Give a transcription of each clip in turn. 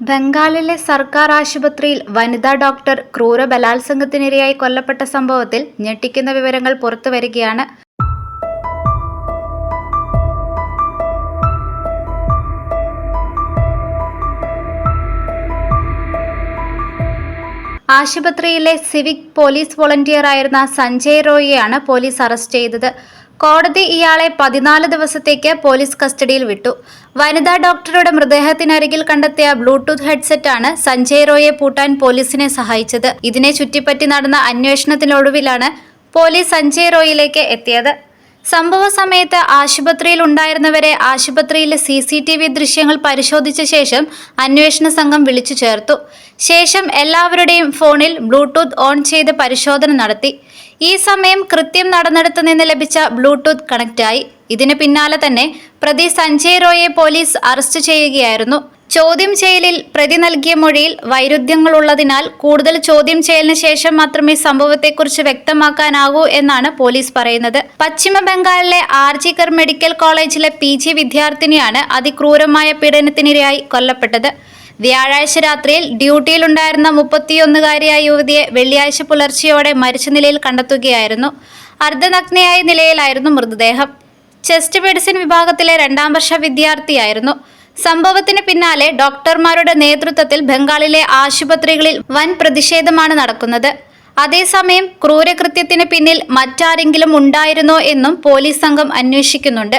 ബംഗാളിലെ സർക്കാർ ആശുപത്രിയിൽ വനിതാ ഡോക്ടർ ക്രൂര ബലാത്സംഗത്തിനിരയായി കൊല്ലപ്പെട്ട സംഭവത്തിൽ ഞെട്ടിക്കുന്ന വിവരങ്ങൾ പുറത്തുവരികയാണ്. ആശുപത്രിയിലെ സിവിക് പോലീസ് വോളണ്ടിയറായിരുന്ന സഞ്ജയ് റോയിയെയാണ് പോലീസ് അറസ്റ്റ് ചെയ്തത്. കോടതി ഇയാളെ 14 ദിവസത്തേക്ക് പോലീസ് കസ്റ്റഡിയിൽ വിട്ടു. വനിതാ ഡോക്ടറുടെ മൃതദേഹത്തിനരികിൽ കണ്ടെത്തിയ ബ്ലൂടൂത്ത് ഹെഡ്സെറ്റാണ് സഞ്ജയ് റോയെ പൂട്ടാൻ പോലീസിനെ സഹായിച്ചത്. ഇതിനെ ചുറ്റിപ്പറ്റി നടന്ന അന്വേഷണത്തിനൊടുവിലാണ് പോലീസ് സഞ്ജയ് റോയിലേക്ക് എത്തിയത്. സംഭവ സമയത്ത് ആശുപത്രിയിൽ ഉണ്ടായിരുന്നവരെ ആശുപത്രിയിലെ CCTV ദൃശ്യങ്ങൾ പരിശോധിച്ച ശേഷം അന്വേഷണ സംഘം വിളിച്ചു ചേർത്തു. ശേഷം എല്ലാവരുടെയും ഫോണിൽ ബ്ലൂടൂത്ത് ഓൺ ചെയ്ത് പരിശോധന നടത്തി. ഈ സമയം കൃത്യം നടന്നിടത്തു നിന്ന് ലഭിച്ച ബ്ലൂടൂത്ത് കണക്റ്റായി. ഇതിന് പിന്നാലെ തന്നെ പ്രതി സഞ്ജയ് റോയെ പോലീസ് അറസ്റ്റ് ചെയ്യുകയായിരുന്നു. ചോദ്യം ചെയ്യലിൽ പ്രതി നൽകിയ മൊഴിയിൽ വൈരുദ്ധ്യങ്ങളുള്ളതിനാൽ കൂടുതൽ ചോദ്യം ചെയ്യലിന് ശേഷം മാത്രമേ സംഭവത്തെക്കുറിച്ച് വ്യക്തമാക്കാനാകൂ എന്നാണ് പോലീസ് പറയുന്നത്. പശ്ചിമ ബംഗാളിലെ ആർജികർ മെഡിക്കൽ കോളേജിലെ PG വിദ്യാർത്ഥിനിയാണ് അതിക്രൂരമായ പീഡനത്തിനിരയായി കൊല്ലപ്പെട്ടത്. വ്യാഴാഴ്ച രാത്രിയിൽ ഡ്യൂട്ടിയിലുണ്ടായിരുന്ന 31-കാരിയായ യുവതിയെ വെള്ളിയാഴ്ച പുലർച്ചെയോടെ മരിച്ച നിലയിൽ കണ്ടെത്തുകയായിരുന്നു. അർദ്ധനഗ്നയായ നിലയിലായിരുന്നു മൃതദേഹം. ചെസ്റ്റ് മെഡിസിൻ വിഭാഗത്തിലെ 2ാം വർഷ വിദ്യാർത്ഥിയായിരുന്നു. സംഭവത്തിന് പിന്നാലെ ഡോക്ടർമാരുടെ നേതൃത്വത്തിൽ ബംഗാളിലെ ആശുപത്രികളിൽ വൻ പ്രതിഷേധമാണ് നടക്കുന്നത്. അതേസമയം ക്രൂരകൃത്യത്തിന് പിന്നിൽ മറ്റാരെങ്കിലും ഉണ്ടായിരുന്നോ എന്നും പോലീസ് സംഘം അന്വേഷിക്കുന്നുണ്ട്.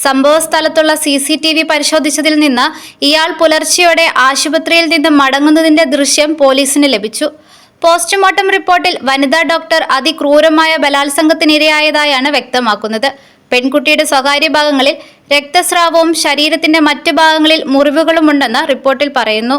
സംഭവ സ്ഥലത്തുള്ള CCTV പരിശോധിച്ചതിൽ നിന്ന് ഇയാൾ പുലർച്ചെയോടെ ആശുപത്രിയിൽ നിന്ന് മടങ്ങുന്നതിന്റെ ദൃശ്യം പോലീസിന് ലഭിച്ചു. പോസ്റ്റ്മോർട്ടം റിപ്പോർട്ടിൽ വനിതാ ഡോക്ടർ അതിക്രൂരമായ ബലാത്സംഗത്തിനിരയായതായാണ് വ്യക്തമാക്കുന്നത്. പെൺകുട്ടിയുടെ സ്വകാര്യ ഭാഗങ്ങളിൽ രക്തസ്രാവവും ശരീരത്തിന്റെ മറ്റ് ഭാഗങ്ങളിൽ മുറിവുകളുമുണ്ടെന്ന് റിപ്പോർട്ടിൽ പറയുന്നു.